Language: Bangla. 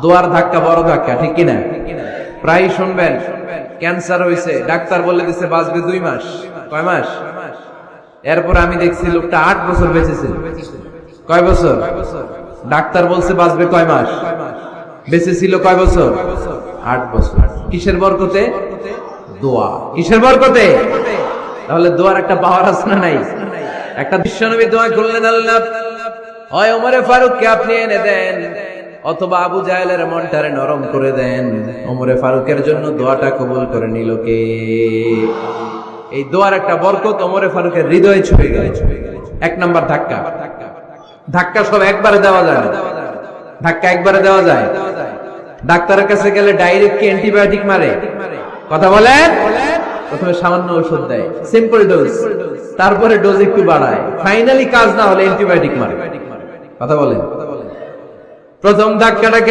দোয়ার ধাক্কা বড় ধাক্কা, ঠিক কিনা? প্রায় শুনবেন ক্যান্সার হয়েছে, ডাক্তার বলে দিছে বাঁচবে 2 মাস। কয় মাস? এরপর আমি দেখছি লোকটা 8 বছর বেঁচেছিল। কয় বছর? ডাক্তার বলছে বাঁচবে কয় মাস, বেঁচেছিল কয় বছর? 8 বছর। কিসের বরকতে? দোয়া। কিসের বরকতে? তাহলে দোয়ার একটা পাওয়ার আছে না নাই? একটা বিশ্বনবী দোয়া করলেন, আল্লাহ হয় ওমরে ফারুককে আপনি এনে দেন, অথবা আবু জাহেলের মনটারে নরম করে দেন। ওমরে ফারুকের জন্য দোয়াটা কবুল করে নিল কে? এই দোয়ার একটা বরকত ওমরে ফারুকের হৃদয়ে ছুঁয়ে গেল। 1 নাম্বার ধাক্কা। ধাক্কা সব একবারে দেওয়া যায় না। ধাক্কা একবারে দেওয়া যায়? ডাক্তারের কাছে গেলে ডাইরেক্ট কি অ্যান্টিবায়োটিক মারে? কথা বলেন। প্রথমে সামান্য ওষুধ দেয়, সিম্পল ডোজ, তারপরে ডোজ একটু বাড়ায়, ফাইনালি কাজ না হলে অ্যান্টিবায়োটিক মারে। কথা বলেন। প্রথম ধাক্কাটাকে